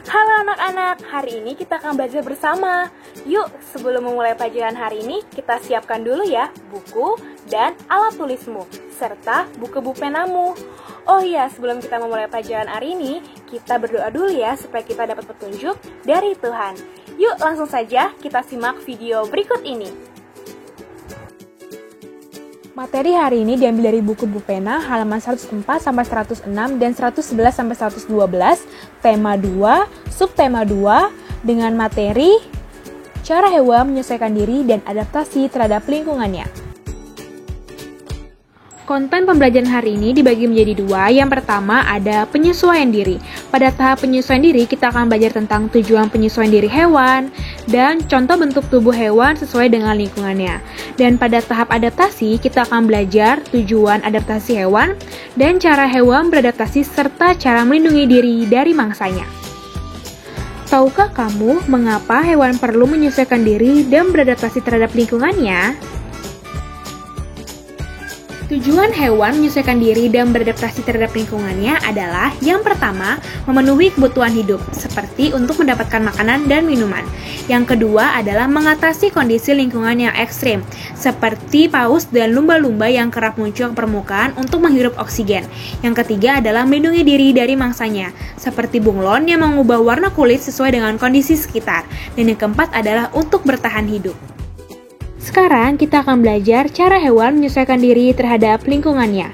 Halo anak-anak, hari ini kita akan belajar bersama. Yuk, sebelum memulai pelajaran hari ini, kita siapkan dulu ya buku dan alat tulismu, serta buku penamu. Oh iya, sebelum kita memulai pelajaran hari ini, kita berdoa dulu ya supaya kita dapat petunjuk dari Tuhan. Yuk, langsung saja kita simak video berikut ini. Materi hari ini diambil dari buku Bupena halaman 104-106 dan 111-112, tema 2, subtema 2, dengan materi cara hewan menyesuaikan diri dan adaptasi terhadap lingkungannya. Konten pembelajaran hari ini dibagi menjadi dua. Yang pertama ada penyesuaian diri. Pada tahap penyesuaian diri, kita akan belajar tentang tujuan penyesuaian diri hewan dan contoh bentuk tubuh hewan sesuai dengan lingkungannya. Dan pada tahap adaptasi, kita akan belajar tujuan adaptasi hewan dan cara hewan beradaptasi serta cara melindungi diri dari mangsanya. Tahukah kamu mengapa hewan perlu menyesuaikan diri dan beradaptasi terhadap lingkungannya? Tujuan hewan menyesuaikan diri dan beradaptasi terhadap lingkungannya adalah yang pertama, memenuhi kebutuhan hidup, seperti untuk mendapatkan makanan dan minuman. Yang kedua adalah mengatasi kondisi lingkungan yang ekstrim, seperti paus dan lumba-lumba yang kerap muncul ke permukaan untuk menghirup oksigen. Yang ketiga adalah melindungi diri dari mangsanya, seperti bunglon yang mengubah warna kulit sesuai dengan kondisi sekitar. Dan yang keempat adalah untuk bertahan hidup. Sekarang kita akan belajar cara hewan menyesuaikan diri terhadap lingkungannya.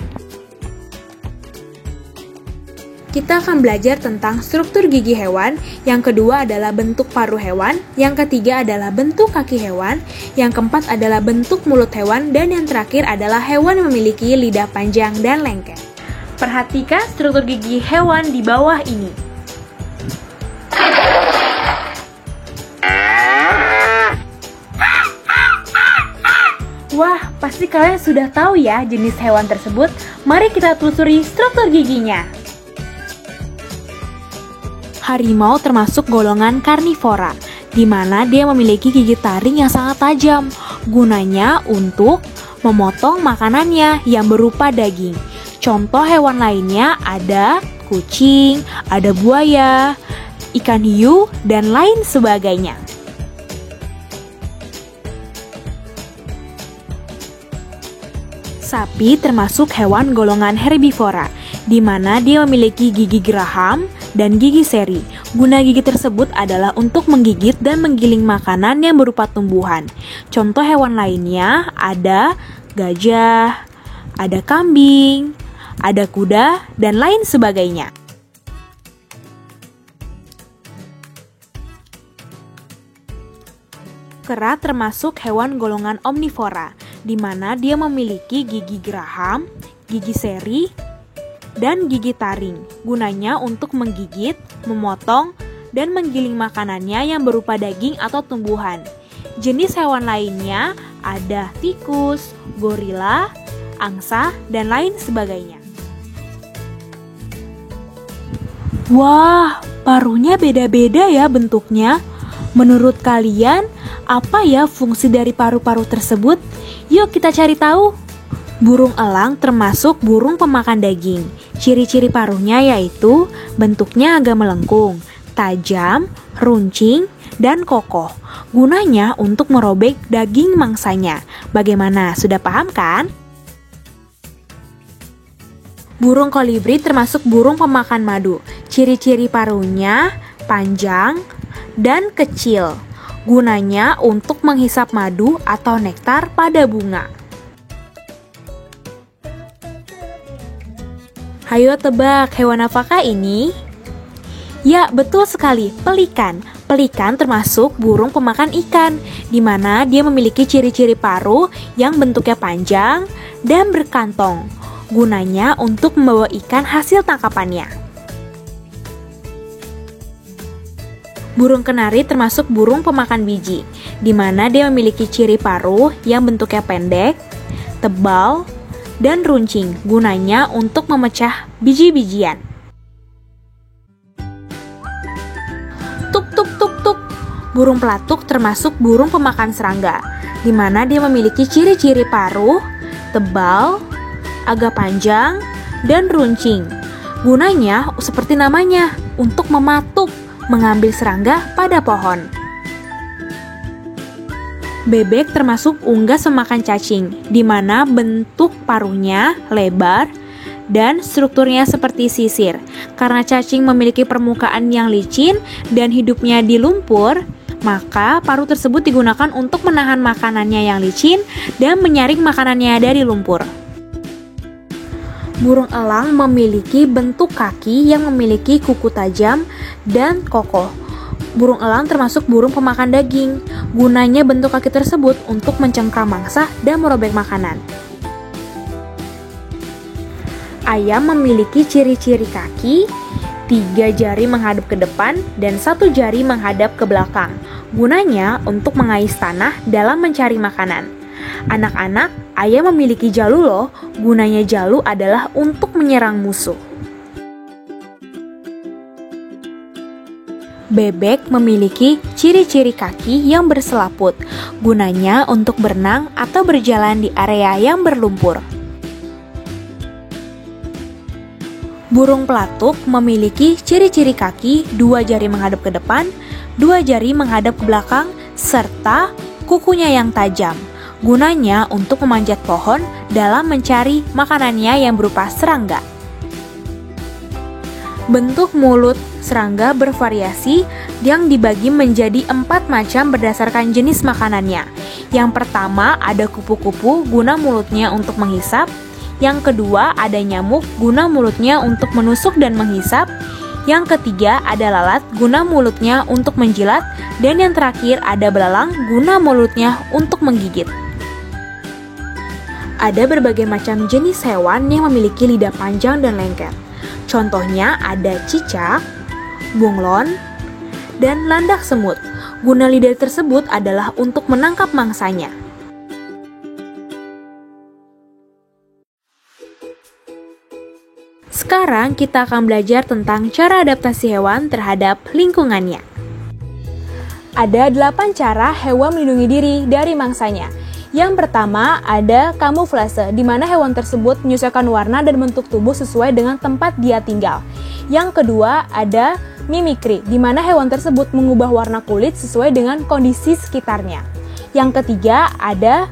Kita akan belajar tentang struktur gigi hewan, yang kedua adalah bentuk paruh hewan, yang ketiga adalah bentuk kaki hewan, yang keempat adalah bentuk mulut hewan, dan yang terakhir adalah hewan yang memiliki lidah panjang dan lengket. Perhatikan struktur gigi hewan di bawah ini. Wah, pasti kalian sudah tahu ya jenis hewan tersebut. Mari kita telusuri struktur giginya. Harimau termasuk golongan karnivora, di mana dia memiliki gigi taring yang sangat tajam. Gunanya untuk memotong makanannya yang berupa daging. Contoh hewan lainnya ada kucing, ada buaya, ikan hiu, dan lain sebagainya. Sapi termasuk hewan golongan herbivora, di mana dia memiliki gigi geraham dan gigi seri. Guna gigi tersebut adalah untuk menggigit dan menggiling makanan yang berupa tumbuhan. Contoh hewan lainnya ada gajah, ada kambing, ada kuda, dan lain sebagainya. Kera termasuk hewan golongan omnivora, di mana dia memiliki gigi geraham, gigi seri, dan gigi taring. Gunanya untuk menggigit, memotong, dan menggiling makanannya yang berupa daging atau tumbuhan. Jenis hewan lainnya ada tikus, gorila, angsa, dan lain sebagainya. Wah, paruhnya beda-beda ya bentuknya. Menurut kalian, apa ya fungsi dari paru-paru tersebut? Yuk kita cari tahu. Burung elang termasuk burung pemakan daging. Ciri-ciri paruhnya yaitu bentuknya agak melengkung, tajam, runcing, dan kokoh. Gunanya untuk merobek daging mangsanya. Bagaimana? Sudah paham kan? Burung kolibri termasuk burung pemakan madu. Ciri-ciri paruhnya panjang dan kecil. Gunanya untuk menghisap madu atau nektar pada bunga. Hayo tebak, hewan apakah ini? Ya, betul sekali, pelikan. Pelikan termasuk burung pemakan ikan, di mana dia memiliki ciri-ciri paruh yang bentuknya panjang dan berkantong. Gunanya untuk membawa ikan hasil tangkapannya. Burung kenari termasuk burung pemakan biji, di mana dia memiliki ciri paruh yang bentuknya pendek, tebal, dan runcing. Gunanya untuk memecah biji-bijian. Tuk tuk tuk tuk. Burung pelatuk termasuk burung pemakan serangga, di mana dia memiliki ciri-ciri paruh, tebal, agak panjang, dan runcing. Gunanya seperti namanya, untuk mematuk. mengambil serangga pada pohon. Bebek termasuk unggas memakan cacing, di mana bentuk paruhnya lebar dan strukturnya seperti sisir. Karena cacing memiliki permukaan yang licin dan hidupnya di lumpur, maka paruh tersebut digunakan untuk menahan makanannya yang licin dan menyaring makanannya dari lumpur. Burung elang memiliki bentuk kaki yang memiliki kuku tajam dan kokoh. Burung elang termasuk burung pemakan daging. Gunanya bentuk kaki tersebut untuk mencengkram mangsa dan merobek makanan. Ayam memiliki ciri-ciri kaki, 3 jari menghadap ke depan dan 1 jari menghadap ke belakang. Gunanya untuk mengais tanah dalam mencari makanan. Anak-anak, ayam memiliki jalu loh. Gunanya jalu adalah untuk menyerang musuh. Bebek memiliki ciri-ciri kaki yang berselaput. Gunanya untuk berenang atau berjalan di area yang berlumpur. Burung pelatuk memiliki ciri-ciri kaki, 2 jari menghadap ke depan, 2 jari menghadap ke belakang, serta kukunya yang tajam. Gunanya untuk memanjat pohon dalam mencari makanannya yang berupa serangga. Bentuk mulut serangga bervariasi yang dibagi menjadi 4 macam berdasarkan jenis makanannya. Yang pertama ada kupu-kupu guna mulutnya untuk menghisap. Yang kedua ada nyamuk guna mulutnya untuk menusuk dan menghisap. Yang ketiga ada lalat guna mulutnya untuk menjilat. Dan yang terakhir ada belalang guna mulutnya untuk menggigit. Ada berbagai macam jenis hewan yang memiliki lidah panjang dan lengket. Contohnya ada cicak, bunglon, dan landak semut. Guna lidah tersebut adalah untuk menangkap mangsanya. Sekarang kita akan belajar tentang cara adaptasi hewan terhadap lingkungannya. Ada 8 cara hewan melindungi diri dari mangsanya. Yang pertama ada kamuflase, di mana hewan tersebut menyesuaikan warna dan bentuk tubuh sesuai dengan tempat dia tinggal. Yang kedua ada mimikri, di mana hewan tersebut mengubah warna kulit sesuai dengan kondisi sekitarnya. Yang ketiga ada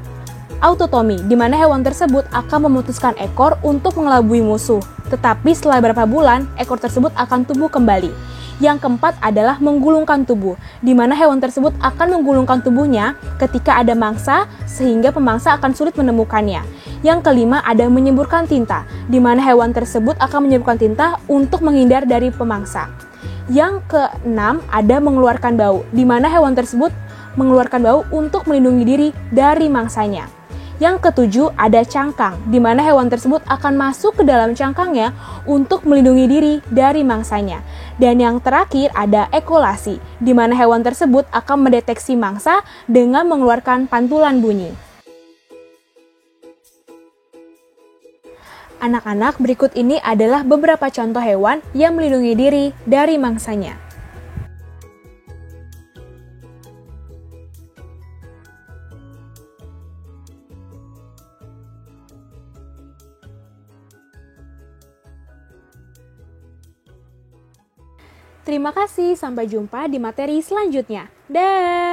autotomi, di mana hewan tersebut akan memutuskan ekor untuk mengelabui musuh. Tetapi setelah beberapa bulan, ekor tersebut akan tumbuh kembali. Yang keempat adalah menggulungkan tubuh, di mana hewan tersebut akan menggulungkan tubuhnya ketika ada mangsa, sehingga pemangsa akan sulit menemukannya. Yang kelima ada menyemburkan tinta, di mana hewan tersebut akan menyemburkan tinta untuk menghindar dari pemangsa. Yang keenam ada mengeluarkan bau, di mana hewan tersebut mengeluarkan bau untuk melindungi diri dari mangsanya. Yang ketujuh ada cangkang, di mana hewan tersebut akan masuk ke dalam cangkangnya untuk melindungi diri dari mangsanya. Dan yang terakhir ada ekolasi, di mana hewan tersebut akan mendeteksi mangsa dengan mengeluarkan pantulan bunyi. Anak-anak, berikut ini adalah beberapa contoh hewan yang melindungi diri dari mangsanya. Terima kasih, sampai jumpa di materi selanjutnya. Dah.